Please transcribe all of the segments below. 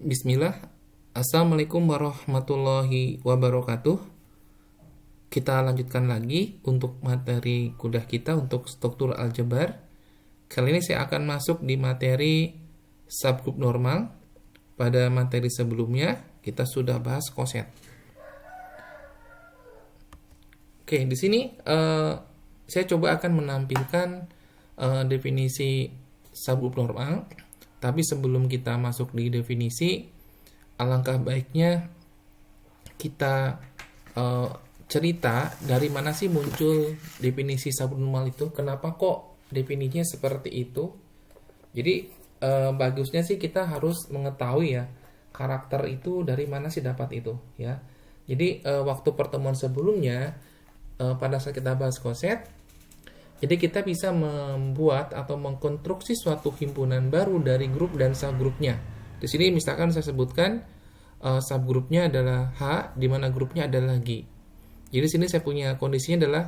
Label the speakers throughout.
Speaker 1: Bismillah. Assalamualaikum warahmatullahi wabarakatuh. Kita lanjutkan lagi untuk materi kuliah kita untuk struktur aljabar. Kali ini saya akan masuk di materi subgroup normal. Pada materi sebelumnya kita sudah bahas koset. Oke, di sini saya coba akan menampilkan definisi subgroup normal. Tapi sebelum kita masuk di definisi, alangkah baiknya kita cerita dari mana sih muncul definisi subgroup normal itu, kenapa kok definisinya seperti itu. Jadi bagusnya sih kita harus mengetahui ya karakter itu dari mana sih dapat itu ya. Jadi waktu pertemuan sebelumnya pada saat kita bahas koset, jadi kita bisa membuat atau mengkonstruksi suatu himpunan baru dari grup dan subgrupnya. Di sini misalkan saya sebutkan subgrupnya adalah H, di mana grupnya adalah G. Jadi di sini saya punya kondisinya adalah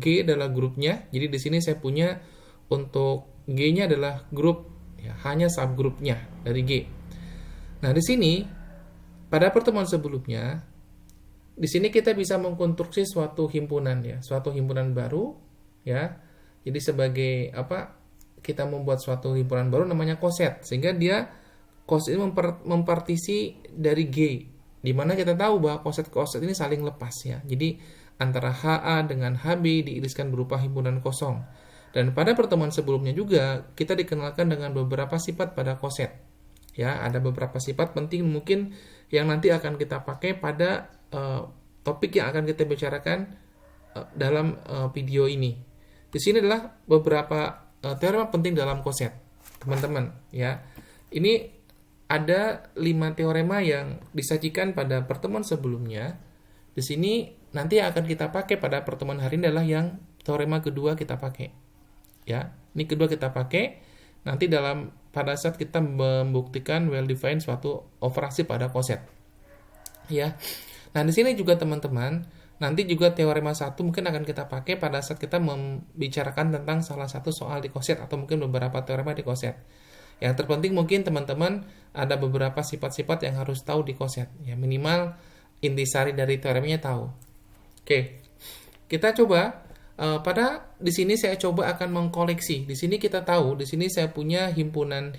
Speaker 1: G adalah grupnya. Jadi di sini saya punya untuk G-nya adalah grup, ya, hanya subgrupnya dari G. Nah di sini pada pertemuan sebelumnya, di sini kita bisa mengkonstruksi suatu himpunan ya, suatu himpunan baru. Ya, jadi sebagai apa? Kita membuat suatu himpunan baru namanya koset, sehingga dia koset ini mempartisi dari G, di mana kita tahu bahwa koset-koset ini saling lepas ya. Jadi antara HA dengan HB diiriskan berupa himpunan kosong. Dan pada pertemuan sebelumnya juga kita dikenalkan dengan beberapa sifat pada koset. Ya, ada beberapa sifat penting mungkin yang nanti akan kita pakai pada topik yang akan kita bicarakan dalam video ini. Di sini adalah beberapa teorema penting dalam koset, teman-teman. Ya, ini ada 5 teorema yang disajikan pada pertemuan sebelumnya. Di sini nanti yang akan kita pakai pada pertemuan hari ini adalah yang teorema kedua kita pakai. Ya, ini kedua kita pakai. Nanti pada saat kita membuktikan well defined suatu operasi pada koset. Ya, nah di sini juga teman-teman. Nanti juga teorema 1 mungkin akan kita pakai pada saat kita membicarakan tentang salah satu soal di koset atau mungkin beberapa teorema di koset. Yang terpenting mungkin teman-teman ada beberapa sifat-sifat yang harus tahu di koset. Ya, minimal intisari dari teoremanya tahu. Oke. Kita coba di sini saya coba akan mengkoleksi. Di sini kita tahu, di sini saya punya himpunan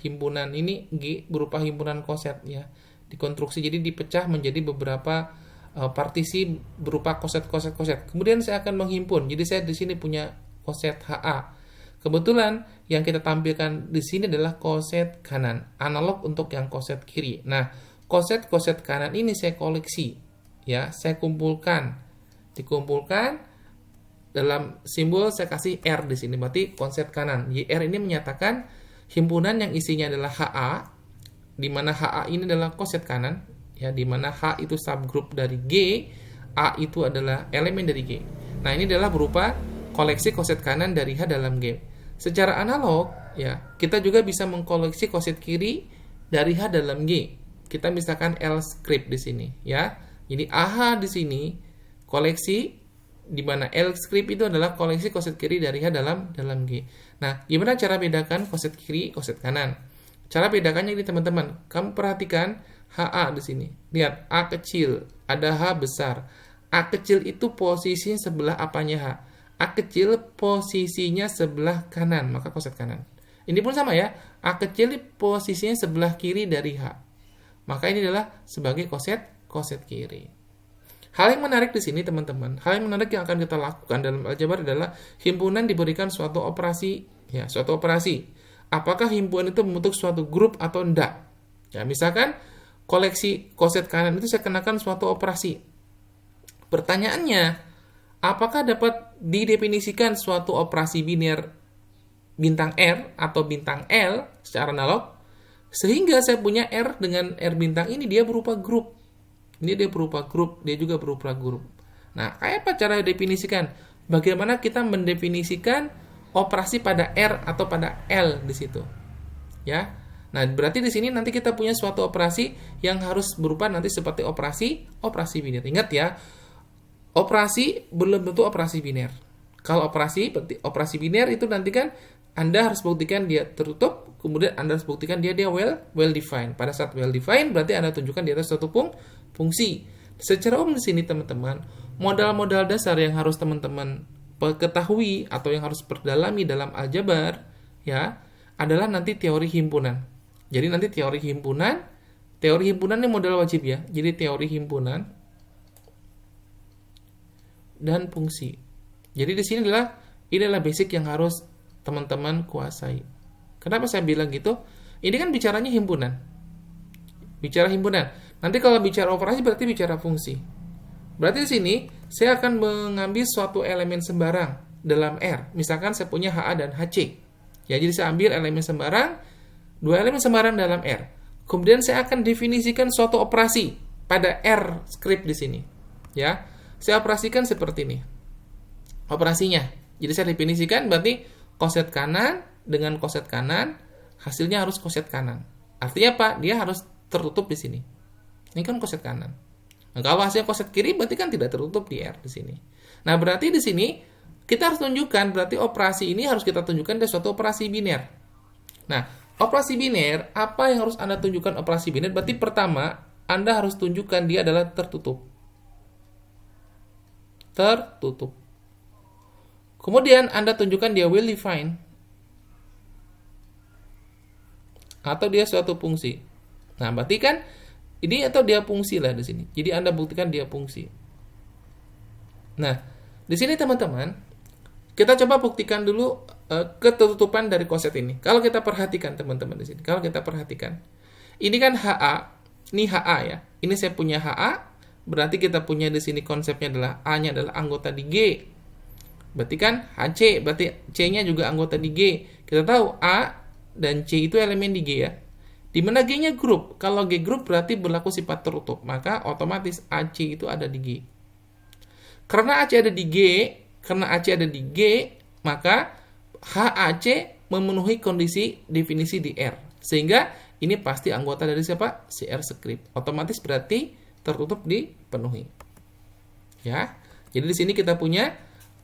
Speaker 1: ini G berupa himpunan koset ya. Dikonstruksi jadi dipecah menjadi beberapa partisi berupa koset. Kemudian saya akan menghimpun. Jadi saya di sini punya koset HA. Kebetulan yang kita tampilkan di sini adalah koset kanan, analog untuk yang koset kiri. Nah, koset kanan ini saya koleksi, ya, saya dikumpulkan dalam simbol saya kasih R di sini. Berarti koset kanan. YR ini menyatakan himpunan yang isinya adalah HA, di mana HA ini adalah koset kanan. Ya, di mana H itu subgroup dari G, A itu adalah elemen dari G. Nah, ini adalah berupa koleksi koset kanan dari H dalam G. Secara analog, ya, kita juga bisa mengkoleksi koset kiri dari H dalam G. Kita misalkan L script di sini, ya. Jadi AH di sini koleksi, di mana L script itu adalah koleksi koset kiri dari H dalam G. Nah, gimana cara bedakan koset kiri, koset kanan? Cara bedakannya ini teman-teman, kamu perhatikan HA di sini. Lihat, A kecil, ada H besar. A kecil itu posisinya sebelah apanya H? A kecil posisinya sebelah kanan, maka koset kanan. Ini pun sama ya, A kecil posisinya sebelah kiri dari H. Maka ini adalah sebagai koset kiri. Hal yang menarik di sini teman-teman, hal yang menarik yang akan kita lakukan dalam aljabar adalah himpunan diberikan suatu operasi, ya, suatu operasi. Apakah himpunan itu membentuk suatu grup atau enggak? Ya, misalkan koleksi koset kanan itu saya kenakan suatu operasi. Pertanyaannya, apakah dapat didefinisikan suatu operasi biner bintang R atau bintang L secara analog? Sehingga saya punya R dengan R bintang ini dia berupa grup. Ini dia berupa grup, dia juga berupa grup. Nah, kayak apa cara definisikan? Bagaimana kita mendefinisikan operasi pada R atau pada L di situ? Ya. Nah, berarti di sini nanti kita punya suatu operasi yang harus berupa nanti seperti operasi biner. Ingat ya, operasi belum tentu operasi biner. Kalau operasi biner itu nanti kan Anda harus buktikan dia tertutup, kemudian Anda harus buktikan dia well defined. Pada saat well defined berarti Anda tunjukkan di atas suatu fungsi. Secara umum di sini teman-teman, modal-modal dasar yang harus teman-teman ketahui atau yang harus perdalami dalam aljabar ya adalah nanti teori himpunan. Jadi nanti teori himpunan ini modal wajib ya. Jadi teori himpunan dan fungsi. Jadi di sini adalah basic yang harus teman-teman kuasai. Kenapa saya bilang gitu? Ini kan bicaranya himpunan. Bicara himpunan. Nanti kalau bicara operasi berarti bicara fungsi. Berarti di sini saya akan mengambil suatu elemen sembarang dalam R. Misalkan saya punya HA dan HC. Ya, jadi saya ambil elemen sembarang, dua elemen sembarang dalam R. Kemudian saya akan definisikan suatu operasi pada R script di sini. Ya, saya operasikan seperti ini. Operasinya. Jadi saya definisikan berarti koset kanan dengan koset kanan, hasilnya harus koset kanan. Artinya apa? Dia harus tertutup di sini. Ini kan koset kanan. Nah, kalau hasilnya koset kiri berarti kan tidak tertutup di R di sini. Nah, berarti di sini kita harus tunjukkan berarti operasi ini harus kita tunjukkan dari suatu operasi biner. Nah, operasi biner, apa yang harus Anda tunjukkan operasi biner? Berarti pertama, Anda harus tunjukkan dia adalah tertutup. Tertutup. Kemudian Anda tunjukkan dia well defined. Atau dia suatu fungsi. Nah, berarti kan ini atau dia fungsi lah di sini. Jadi Anda buktikan dia fungsi. Nah, di sini teman-teman, kita coba buktikan dulu ketertutupan dari koset ini. Kalau kita perhatikan teman-teman di sini, kalau kita perhatikan, ini kan HA, ini HA ya. Ini saya punya HA, berarti kita punya di sini konsepnya adalah A-nya adalah anggota di G. Berarti kan HC, berarti C-nya juga anggota di G. Kita tahu A dan C itu elemen di G ya. Di mana G-nya grup. Kalau G grup berarti berlaku sifat tertutup. Maka otomatis AC itu ada di G. Karena AC ada di G, maka HAC memenuhi kondisi definisi di R. Sehingga ini pasti anggota dari siapa? Si R script. Otomatis berarti tertutup dipenuhi. Ya. Jadi di sini kita punya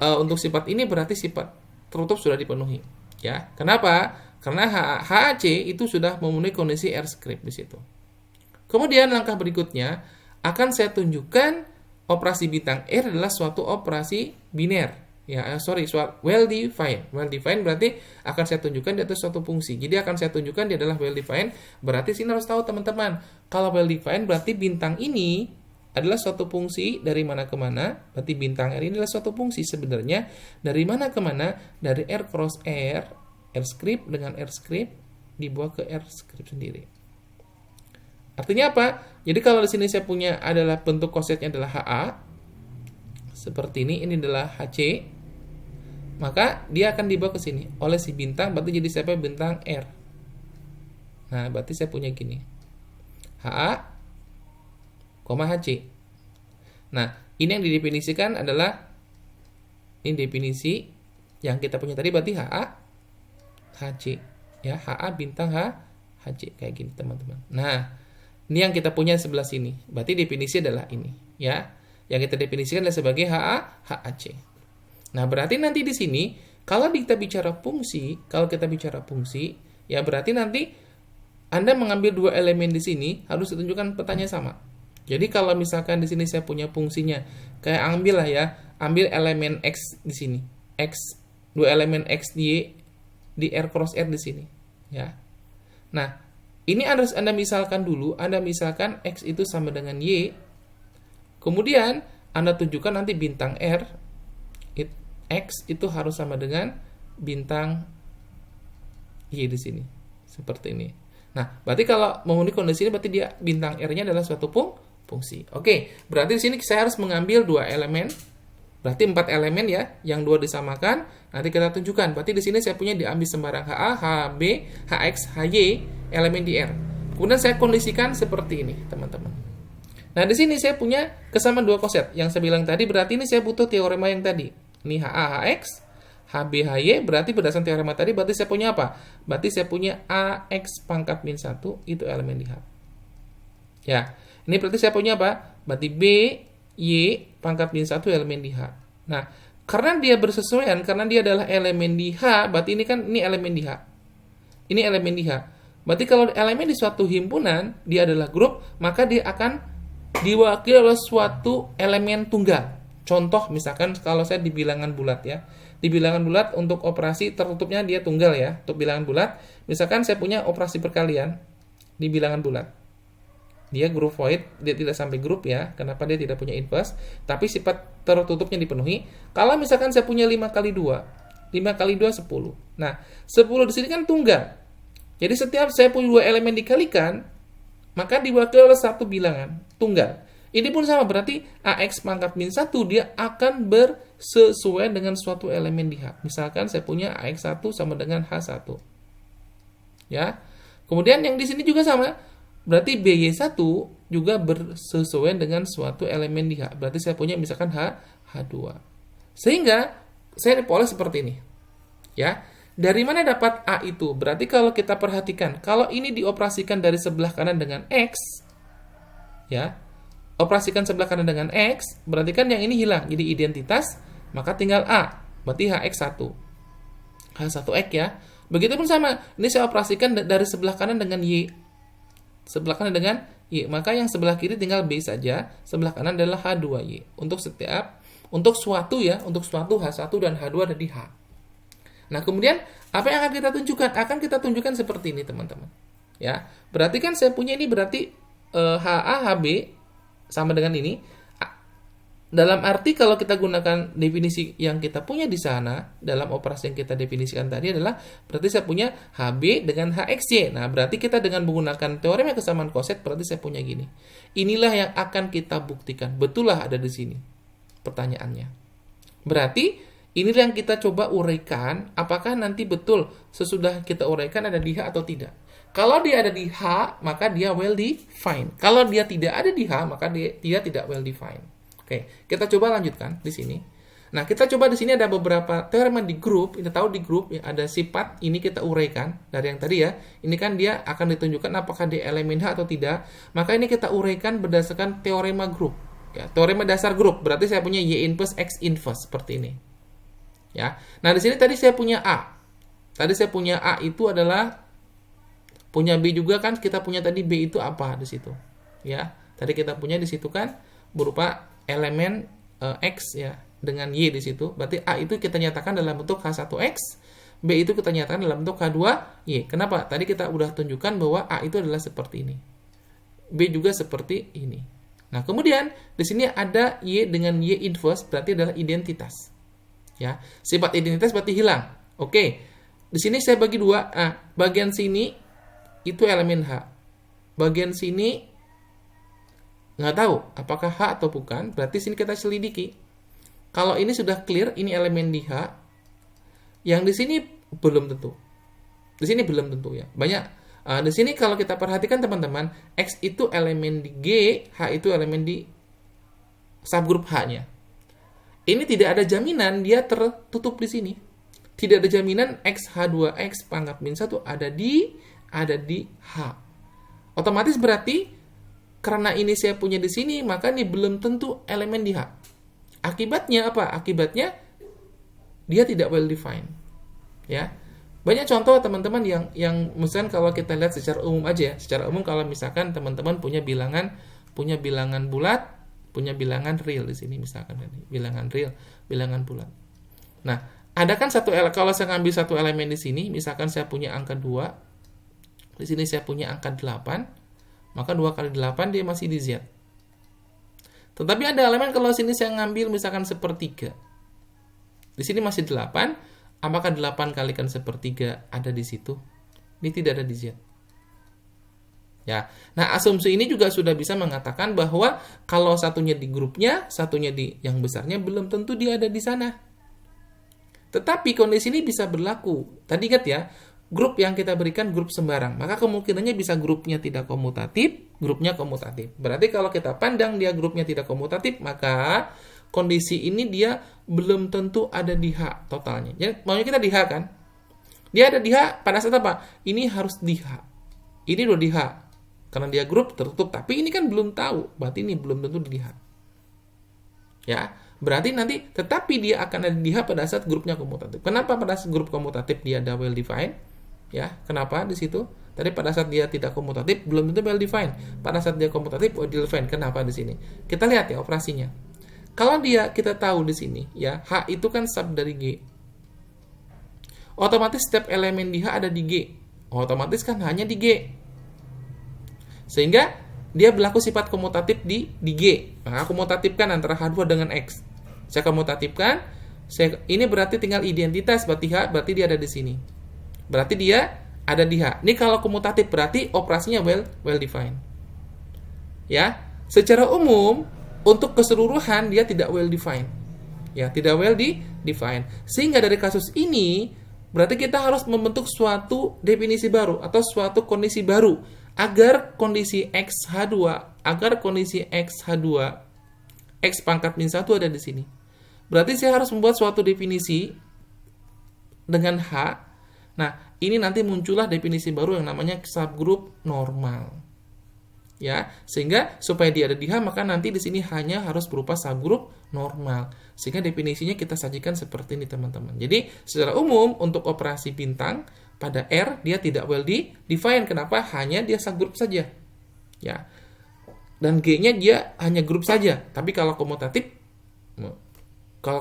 Speaker 1: untuk sifat ini berarti sifat tertutup sudah dipenuhi. Ya. Kenapa? Karena HAC itu sudah memenuhi kondisi R script di situ. Kemudian langkah berikutnya akan saya tunjukkan operasi bintang R adalah suatu operasi biner. Ya, well defined. Well defined berarti akan saya tunjukkan di atas suatu fungsi. Jadi akan saya tunjukkan dia adalah well defined. Berarti sini harus tahu teman-teman, kalau well defined berarti bintang ini adalah suatu fungsi dari mana ke mana. Berarti bintang R ini adalah suatu fungsi sebenarnya dari mana ke mana? Dari R cross R script dengan R script dibawa ke R script sendiri. Artinya apa? Jadi kalau di sini saya punya adalah bentuk kosetnya adalah HA seperti ini adalah HC, maka dia akan dibawa ke sini oleh si bintang, berarti jadi siapa? Bintang R. Nah, berarti saya punya gini. HA, HC. Nah, ini yang didefinisikan adalah ini definisi yang kita punya tadi berarti HA HC ya, HA bintang HC kayak gini teman-teman. Nah, ini yang kita punya sebelah sini. Berarti definisi adalah ini ya. Yang kita definisikan adalah sebagai HAC. Nah, berarti nanti di sini kalau kita bicara fungsi, ya berarti nanti Anda mengambil dua elemen di sini harus ditunjukkan petanya sama. Jadi kalau misalkan di sini saya punya fungsinya, kayak ambil elemen X di sini. Dua elemen X di R cross R di sini, ya. Nah, ini harus Anda misalkan dulu, Anda misalkan X itu sama dengan Y. Kemudian Anda tunjukkan nanti bintang R X itu harus sama dengan bintang Y di sini. Seperti ini. Nah, berarti kalau memenuhi kondisi ini berarti dia bintang R-nya adalah suatu fungsi. Oke, berarti di sini saya harus mengambil dua elemen. Berarti 4 elemen ya, yang 2 disamakan, nanti kita tunjukkan. Berarti di sini saya punya diambil sembarang HA, HB, HX, HY, elemen di R. Kemudian saya kondisikan seperti ini, teman-teman. Nah, di sini saya punya kesamaan dua koset. Yang saya bilang tadi, berarti ini saya butuh teorema yang tadi. Ini HA, HX, HB, HY, berarti berdasarkan teorema tadi, berarti saya punya apa? Berarti saya punya AX pangkat min 1, itu elemen di H. Ya, ini berarti saya punya apa? Berarti B, Y, pangkat min 1 elemen di H. Nah, Karena dia bersesuaian, karena dia adalah elemen di H, berarti ini elemen di H. Ini elemen di H. Berarti kalau elemen di suatu himpunan, dia adalah grup, maka dia akan diwakili oleh suatu elemen tunggal. Contoh misalkan kalau saya di bilangan bulat ya. Di bilangan bulat untuk operasi tertutupnya dia tunggal ya. Untuk bilangan bulat, misalkan saya punya operasi perkalian di bilangan bulat. Dia group void, dia tidak sampai grup ya. Kenapa dia tidak punya inverse? Tapi sifat tertutupnya dipenuhi. Kalau misalkan saya punya 5 kali 2, 5 kali 2 10. Nah, 10 di sini kan tunggal. Jadi setiap saya punya dua elemen dikalikan, maka diwakili oleh satu bilangan tunggal. Ini pun sama, berarti AX pangkat min 1 dia akan bersesuaian dengan suatu elemen di H. Misalkan saya punya AX1 sama dengan H1. Ya. Kemudian yang di sini juga sama. Berarti BY1 juga bersesuaian dengan suatu elemen di H. Berarti saya punya misalkan H2. Sehingga saya pola seperti ini. Ya. Dari mana dapat A itu? Berarti kalau kita perhatikan, kalau ini dioperasikan dari sebelah kanan dengan X, ya, operasikan sebelah kanan dengan X, berarti kan yang ini hilang, jadi identitas, maka tinggal A, berarti HX1. H1X ya. Begitupun sama, ini saya operasikan dari sebelah kanan dengan Y. Sebelah kanan dengan Y, maka yang sebelah kiri tinggal B saja, sebelah kanan adalah H2Y. Untuk suatu ya, untuk suatu H1 dan H2 ada di H. Nah, kemudian apa yang akan kita tunjukkan? Akan kita tunjukkan seperti ini, teman-teman. Ya. Berarti kan saya punya ini berarti HA HB sama dengan ini. Dalam arti kalau kita gunakan definisi yang kita punya di sana, dalam operasi yang kita definisikan tadi adalah berarti saya punya HB dengan HXY. Nah, berarti kita dengan menggunakan teorema kesamaan koset berarti saya punya gini. Inilah yang akan kita buktikan. Betullah ada di sini. Pertanyaannya. Berarti inilah yang kita coba uraikan, apakah nanti betul sesudah kita uraikan ada di H atau tidak. Kalau dia ada di H, maka dia well defined. Kalau dia tidak ada di H, maka dia tidak well defined. Oke, kita coba lanjutkan di sini. Nah, kita coba di sini ada beberapa teorema di grup. Kita tahu di grup ya, ada sifat ini kita uraikan dari yang tadi ya. Ini kan dia akan ditunjukkan apakah dia elemen H atau tidak. Maka ini kita uraikan berdasarkan teorema grup. Ya, teorema dasar grup. Berarti saya punya Y inverse X inverse seperti ini. Ya. Nah, di sini tadi saya punya A. Tadi saya punya A itu adalah punya B juga kan, kita punya tadi B itu apa di situ. Ya. Tadi kita punya di situ kan berupa elemen X ya dengan Y di situ. Berarti A itu kita nyatakan dalam bentuk H1X, B itu kita nyatakan dalam bentuk H2Y. Kenapa? Tadi kita udah tunjukkan bahwa A itu adalah seperti ini. B juga seperti ini. Nah, kemudian di sini ada Y dengan Y inverse berarti adalah identitas. Ya, sifat identitas berarti hilang. Oke. Di sini saya bagi dua. Bagian sini itu elemen H. Bagian sini nggak tahu apakah H atau bukan. Berarti sini kita selidiki. Kalau ini sudah clear, ini elemen di H. Yang di sini belum tentu. Di sini belum tentu ya. Banyak. Di sini kalau kita perhatikan teman-teman, X itu elemen di G, H itu elemen di subgrup H-nya. Ini tidak ada jaminan dia tertutup di sini. Tidak ada jaminan X H2X pangkat min 1 ada di H. Otomatis berarti karena ini saya punya di sini, maka ini belum tentu elemen di H. Akibatnya apa? Akibatnya dia tidak well defined. Ya. Banyak contoh teman-teman yang misalkan kalau kita lihat secara umum aja ya. Secara umum kalau misalkan teman-teman punya bilangan bulat, punya bilangan real di sini misalkan bilangan real, bilangan bulat. Nah, ada kan kalau saya ngambil satu elemen di sini, misalkan saya punya angka 2. Di sini saya punya angka 8, maka 2 kali 8 dia masih di Z. Tetapi ada elemen kalau sini saya ngambil misalkan sepertiga. Di sini masih 8, apakah 8 kalikan sepertiga ada di situ? Ini tidak ada di Z. Ya. Nah, asumsi ini juga sudah bisa mengatakan bahwa kalau satunya di grupnya, satunya di yang besarnya belum tentu dia ada di sana. Tetapi kondisi ini bisa berlaku. Tadi ingat ya, grup yang kita berikan grup sembarang. Maka kemungkinannya bisa grupnya tidak komutatif, grupnya komutatif. Berarti kalau kita pandang dia grupnya tidak komutatif, maka kondisi ini dia belum tentu ada di H totalnya. Jadi maunya kita di H kan? Dia ada di H pada saat apa? Ini harus di H. Ini udah di H. Karena dia grup tertutup, tapi ini kan belum tahu, berarti ini belum tentu di H. Ya, Berarti nanti tetapi dia akan ada di H pada saat grupnya komutatif. Kenapa pada saat grup komutatif dia ada well defined? Ya, kenapa di situ? Tadi pada saat dia tidak komutatif belum tentu well defined. Pada saat dia komutatif well defined. Kenapa di sini? Kita lihat ya operasinya. Kalau kita tahu di sini ya, H itu kan sub dari G. Otomatis setiap elemen di H ada di G. Otomatis kan hanya di G. Sehingga dia berlaku sifat komutatif di G. Maka komutatifkan antara H2 dengan X. Saya komutatifkan, ini berarti tinggal identitas, berarti H, berarti dia ada di sini. Berarti dia ada di H. Ini kalau komutatif berarti operasinya well defined. Ya, secara umum untuk keseluruhan dia tidak well defined. Ya, tidak well defined. Sehingga dari kasus ini berarti kita harus membentuk suatu definisi baru atau suatu kondisi baru agar kondisi XH2, X pangkat min 1 ada di sini. Berarti saya harus membuat suatu definisi dengan H. Nah, ini nanti muncullah definisi baru yang namanya subgroup normal. Ya, sehingga supaya dia ada di H, maka nanti di sini hanya harus berupa subgroup normal. Sehingga definisinya kita sajikan seperti ini, teman-teman. Jadi, secara umum untuk operasi bintang pada R dia tidak well defined. Kenapa? Hanya dia subgroup saja. Ya. Dan G-nya dia hanya grup saja. Tapi kalau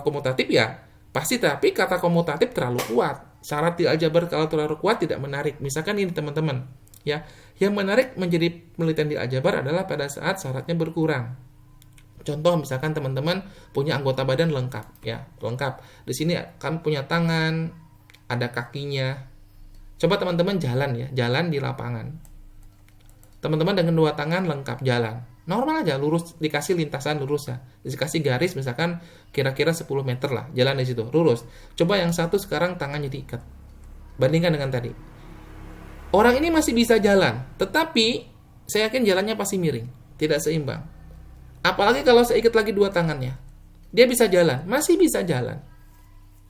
Speaker 1: komutatif ya pasti, tapi kata komutatif terlalu kuat. Syarat di aljabar kalau terlalu kuat tidak menarik. Misalkan ini teman-teman, ya. Yang menarik menjadi penelitian di aljabar adalah pada saat syaratnya berkurang. Contoh misalkan teman-teman punya anggota badan lengkap, ya, lengkap. Di sini kan punya tangan, ada kakinya. Coba teman-teman jalan ya, jalan di lapangan. Teman-teman dengan 2 tangan lengkap jalan. Normal aja, lurus, dikasih lintasan lurus ya. Dikasih garis misalkan kira-kira 10 meter lah, jalan di situ, lurus. Coba yang satu sekarang tangannya diikat. Bandingkan dengan tadi. Orang ini masih bisa jalan, tetapi saya yakin jalannya pasti miring, tidak seimbang. Apalagi kalau saya ikat lagi 2 tangannya. Dia bisa jalan, masih bisa jalan.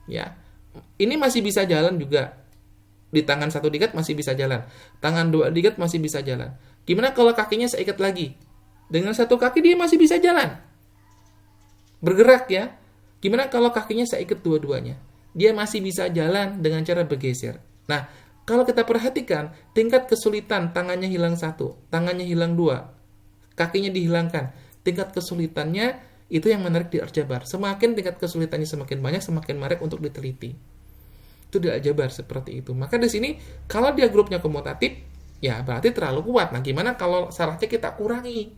Speaker 1: Ya. Ini masih bisa jalan juga. Di tangan 1 diikat masih bisa jalan. Tangan 2 diikat masih bisa jalan. Gimana kalau kakinya saya ikat lagi? Dengan 1 kaki dia masih bisa jalan. Bergerak ya. Gimana kalau kakinya saya ikat dua-duanya? Dia masih bisa jalan dengan cara bergeser. Nah, kalau kita perhatikan, tingkat kesulitan tangannya hilang 1, tangannya hilang 2, kakinya dihilangkan. Tingkat kesulitannya itu yang menarik di aljabar. Semakin tingkat kesulitannya semakin banyak, semakin menarik untuk diteliti. Itu di aljabar seperti itu. Maka di sini kalau dia grupnya komutatif, ya berarti terlalu kuat. Nah, gimana kalau syaratnya kita kurangi?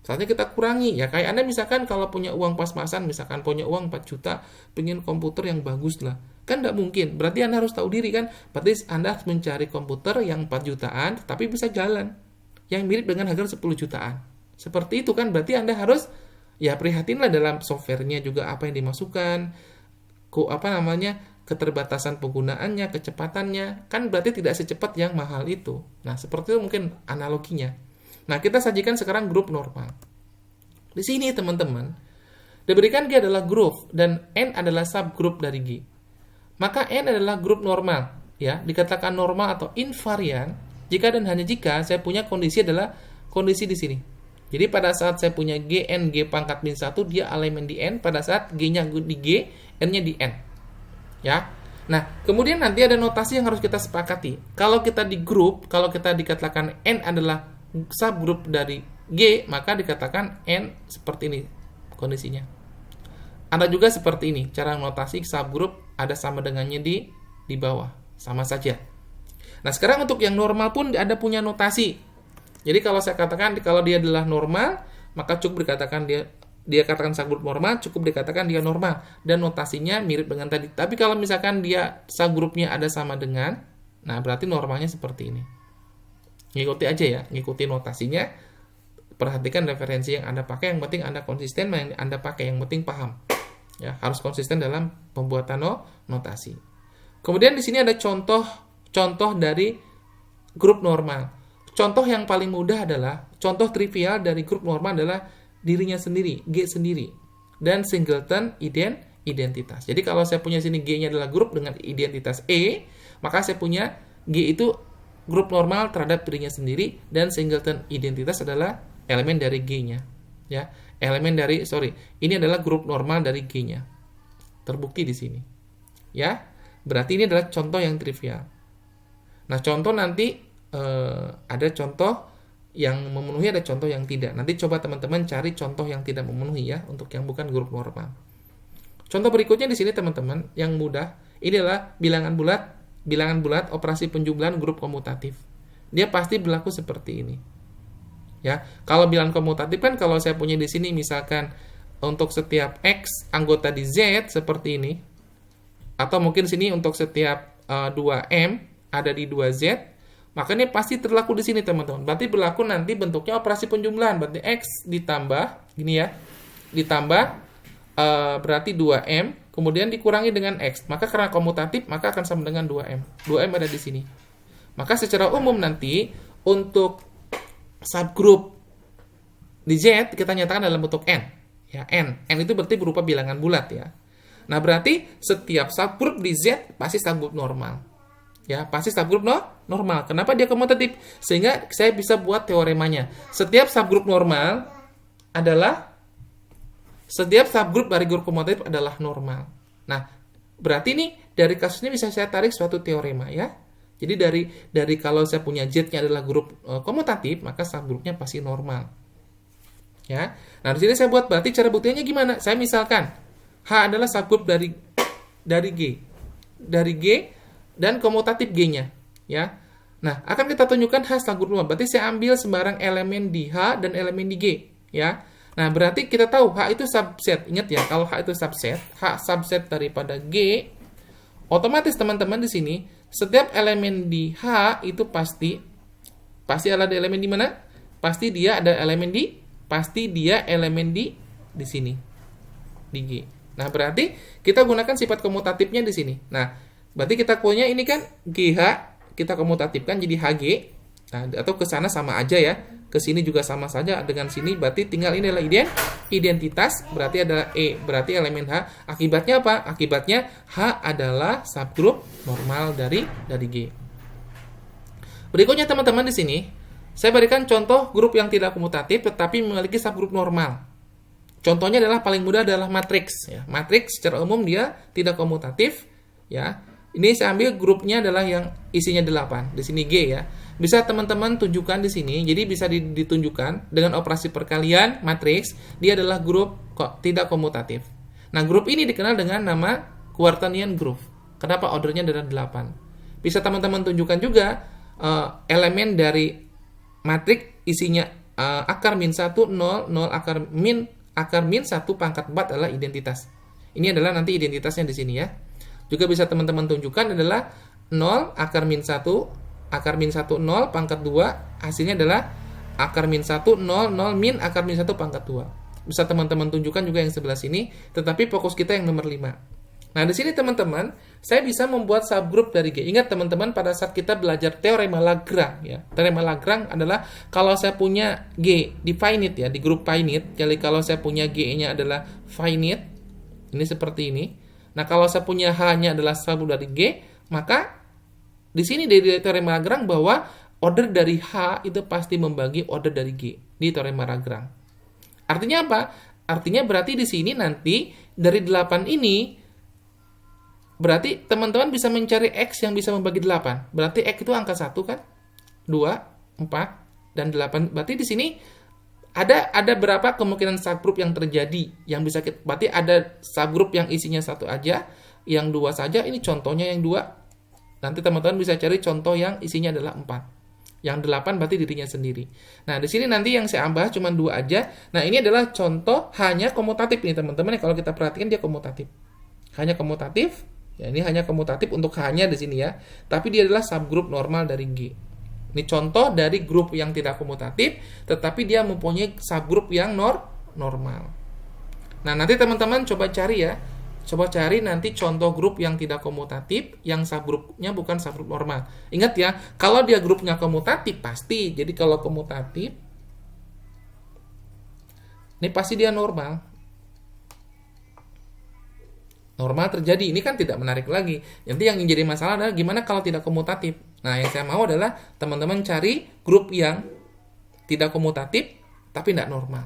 Speaker 1: Syaratnya kita kurangi. Ya kayak Anda misalkan kalau punya uang pas-pasan, misalkan punya uang 4 juta, pengen komputer yang bagus lah. Kan tidak mungkin. Berarti Anda harus tahu diri kan. Berarti Anda harus mencari komputer yang 4 jutaan, tapi bisa jalan. Yang mirip dengan harga 10 jutaan. Seperti itu kan. Berarti Anda harus, ya prihatinlah dalam softwarenya juga apa yang dimasukkan. Keterbatasan penggunaannya, kecepatannya. Kan berarti tidak secepat yang mahal itu. Nah, seperti itu mungkin analoginya. Nah, kita sajikan sekarang grup normal. Di sini teman-teman, diberikan G adalah grup dan N adalah subgrup dari G. Maka N adalah grup normal, ya, dikatakan normal atau invarian jika dan hanya jika saya punya kondisi adalah kondisi di sini. Jadi pada saat saya punya GN G pangkat min 1, dia elemen di N, pada saat G-nya di G, N-nya di N. Ya. Nah, kemudian nanti ada notasi yang harus kita sepakati. Kalau kita di grup, kalau kita dikatakan N adalah subgrup dari G, maka dikatakan N seperti ini kondisinya. Ada juga seperti ini, cara notasi subgrup ada sama dengannya di bawah, sama saja. Nah, sekarang untuk yang normal pun ada punya notasi. Jadi kalau saya katakan kalau dia adalah normal, maka cukup dikatakan dia katakan subgrup normal, cukup dikatakan dia normal dan notasinya mirip dengan tadi. Tapi kalau misalkan dia subgrupnya ada sama dengan, nah berarti normalnya seperti ini. Ngikuti aja ya, ngikuti notasinya. Perhatikan referensi yang Anda pakai, yang penting Anda konsisten yang Anda pakai, yang penting paham. Ya, harus konsisten dalam pembuatan notasi. Kemudian di sini ada contoh dari grup normal. Contoh yang paling mudah adalah contoh trivial dari grup normal adalah dirinya sendiri, G sendiri, dan singleton identitas. Jadi kalau saya punya sini G-nya adalah grup dengan identitas E, maka saya punya G itu grup normal terhadap dirinya sendiri dan singleton identitas adalah elemen dari G-nya. Ya, ini adalah grup normal dari G-nya. Terbukti di sini. Ya, berarti ini adalah contoh yang trivial. Nah, contoh nanti ada contoh yang memenuhi, ada contoh yang tidak. Nanti coba teman-teman cari contoh yang tidak memenuhi ya, untuk yang bukan grup normal. Contoh berikutnya di sini teman-teman, yang mudah. Ini adalah bilangan bulat operasi penjumlahan grup komutatif. Dia pasti berlaku seperti ini. Ya, kalau bilangan komutatif kan kalau saya punya di sini misalkan untuk setiap X anggota di Z seperti ini, atau mungkin sini untuk setiap 2M ada di 2Z, maka ini pasti terlaku di sini teman-teman. Berarti berlaku nanti bentuknya operasi penjumlahan. Berarti X ditambah, gini ya, ditambah berarti 2M, kemudian dikurangi dengan X. Maka karena komutatif, maka akan sama dengan 2M. 2M ada di sini. Maka secara umum nanti, untuk subgrup di Z, kita nyatakan dalam bentuk N. Ya, N. N itu berarti berupa bilangan bulat ya. Nah, berarti setiap subgrup di Z pasti subgrup normal. Ya, pasti subgrup normal. Kenapa dia komutatif? Sehingga saya bisa buat teoremanya. Setiap subgrup dari grup komutatif adalah normal. Nah, berarti ini dari kasus ini bisa saya tarik suatu teorema ya. Jadi dari kalau saya punya Z-nya adalah grup komutatif, maka subgrupnya pasti normal. Ya. Nah, di sini saya buat berarti cara buktinya gimana? Saya misalkan H adalah subgrup dari G. Dari G dan komutatif G-nya, ya. Nah, akan kita tunjukkan H subgrup normal. Berarti saya ambil sembarang elemen di H dan elemen di G, ya. Nah, berarti kita tahu H itu subset. Ingat ya, kalau H itu subset, H subset daripada G, otomatis teman-teman di sini setiap elemen di H itu pasti ada elemen di mana? Pasti dia elemen di sini. Di G. Nah, berarti kita gunakan sifat komutatifnya di sini. Nah, berarti kita punya ini kan GH, kita komutatifkan jadi HG. Nah, atau ke sana sama aja ya. Ke sini juga sama saja dengan sini, berarti tinggal ini adalah identitas, berarti adalah E, berarti elemen H. Akibatnya apa? Akibatnya H adalah subgrup normal dari G. Berikutnya teman-teman di sini, saya berikan contoh grup yang tidak komutatif tetapi memiliki subgrup normal. Contohnya adalah paling mudah adalah matriks ya. Matriks secara umum dia tidak komutatif ya. Ini saya ambil grupnya adalah yang isinya 8. Di sini G ya. Bisa teman-teman tunjukkan di sini. Jadi bisa ditunjukkan dengan operasi perkalian matriks, dia adalah grup tidak komutatif. Nah, grup ini dikenal dengan nama Quaternion group. Kenapa ordernya adalah 8? Bisa teman-teman tunjukkan juga elemen dari matriks isinya akar min 1 0 0 akar min 1 pangkat 4 adalah identitas. Ini adalah nanti identitasnya di sini ya. Juga bisa teman-teman tunjukkan adalah 0 akar min 1 0 pangkat 2, hasilnya adalah akar min 1 0 0 min akar min 1 pangkat 2. Bisa teman-teman tunjukkan juga yang sebelah sini, tetapi fokus kita yang nomor 5. Nah, di sini teman-teman, saya bisa membuat subgrup dari G. Ingat teman-teman, pada saat kita belajar teorema Lagrange ya. Teorema Lagrange adalah kalau saya punya G di finite ya, di grup finite. Jadi kalau saya punya G-nya adalah finite, ini seperti ini. Nah, kalau saya punya H-nya adalah subgrup dari G, maka di sini dari teorema Lagrange bahwa order dari H itu pasti membagi order dari G di teorema Lagrange. Artinya apa? Artinya berarti di sini nanti dari 8 ini berarti teman-teman bisa mencari X yang bisa membagi 8. Berarti X itu angka 1 kan? 2, 4, dan 8. Berarti di sini ada berapa kemungkinan subgroup yang terjadi yang bisa berarti ada subgroup yang isinya 1 aja, yang 2 saja. Ini contohnya yang 2. Nanti teman-teman bisa cari contoh yang isinya adalah 4. Yang 8 berarti dirinya sendiri. Nah, di sini nanti yang saya ambah cuma 2 aja. Nah, ini adalah contoh hanya komutatif nih teman-teman. Kalau kita perhatikan dia komutatif. Hanya komutatif. Ya, ini hanya komutatif untuk H-nya di sini ya. Tapi dia adalah subgrup normal dari G. Ini contoh dari grup yang tidak komutatif, tetapi dia mempunyai subgrup yang normal. Nah, nanti teman-teman coba cari ya. Coba cari nanti contoh grup yang tidak komutatif, yang subgrupnya bukan subgrup normal. Ingat ya, kalau dia grupnya komutatif pasti. Jadi kalau komutatif, ini pasti dia normal. Normal terjadi, ini kan tidak menarik lagi. Nanti yang jadi masalah adalah gimana kalau tidak komutatif. Nah, yang saya mau adalah teman-teman cari grup yang tidak komutatif tapi tidak normal.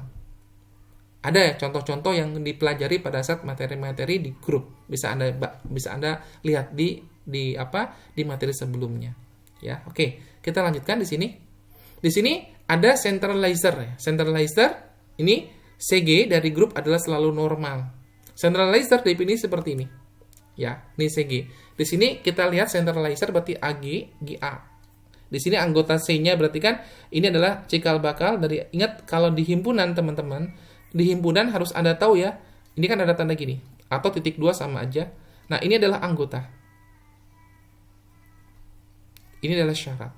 Speaker 1: Ada ya contoh-contoh yang dipelajari pada saat materi-materi di grup. Bisa Anda lihat di materi sebelumnya. Ya, oke. Kita lanjutkan di sini. Di sini ada centralizer ya. Centralizer ini CG dari grup adalah selalu normal. Centralizer definisi seperti ini. Ya, ini CG. Di sini kita lihat centralizer berarti AG, GA. Di sini anggota C-nya berarti kan ini adalah cikal bakal dari, ingat kalau di himpunan teman-teman, di himpunan harus Anda tahu ya. Ini kan ada tanda gini atau titik 2 sama aja. Nah, ini adalah anggota. Ini adalah syarat.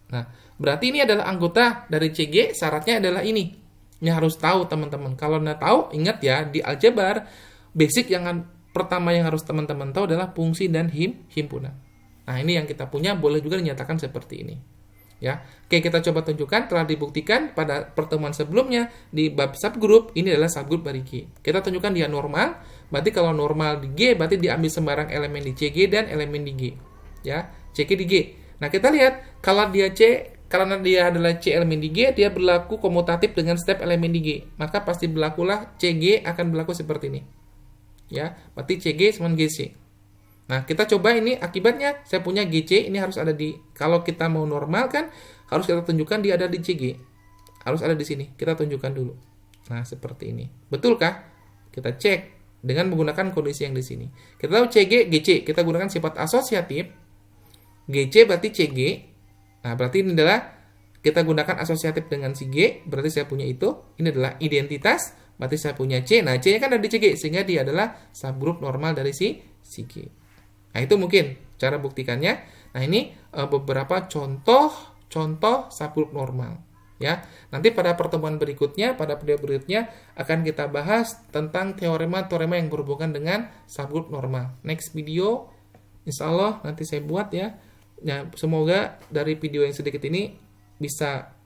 Speaker 1: Nah, berarti ini adalah anggota dari CG, syaratnya adalah ini. Ini harus tahu teman-teman. Kalau Anda tahu, ingat ya, di aljabar, basic yang pertama yang harus teman-teman tahu adalah fungsi dan himpunan. Nah, ini yang kita punya, boleh juga dinyatakan seperti ini. Ya, oke, kita coba tunjukkan, telah dibuktikan pada pertemuan sebelumnya di bab subgroup, ini adalah subgroup dari G. Kita tunjukkan dia normal, berarti kalau normal di G, berarti diambil sembarang elemen di CG dan elemen di G. Ya, CG di G. Nah, kita lihat, kalau dia karena dia adalah C elemen di G, dia berlaku komutatif dengan step elemen di G. Maka pasti berlakulah CG akan berlaku seperti ini. Ya, berarti CG sama GC. Nah, kita coba ini akibatnya saya punya GC, ini harus ada di, kalau kita mau normal kan, harus kita tunjukkan dia ada di CG. Harus ada di sini, kita tunjukkan dulu. Nah, seperti ini. Betulkah? Kita cek dengan menggunakan kondisi yang di sini. Kita tahu CG, GC, kita gunakan sifat asosiatif. GC berarti CG. Nah, berarti ini adalah kita gunakan asosiatif dengan si G, berarti saya punya itu. Ini adalah identitas, berarti saya punya C. Nah, C-nya kan ada di CG, sehingga dia adalah subgroup normal dari si G. Nah, itu mungkin cara buktikannya. Nah, ini beberapa contoh subgroup normal. Ya, nanti pada pertemuan berikutnya, pada video berikutnya akan kita bahas tentang teorema-teorema yang berhubungan dengan subgroup normal. Next video, insya Allah nanti saya buat ya. Nah, semoga dari video yang sedikit ini bisa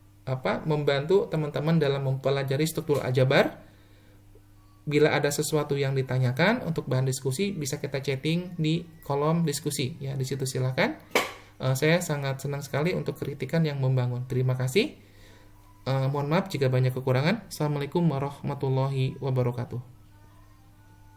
Speaker 1: membantu teman-teman dalam mempelajari struktur aljabar. Bila ada sesuatu yang ditanyakan untuk bahan diskusi, bisa kita chatting di kolom diskusi. Ya, di situ silakan. Saya sangat senang sekali untuk kritikan yang membangun. Terima kasih. Mohon maaf jika banyak kekurangan. Assalamualaikum warahmatullahi wabarakatuh.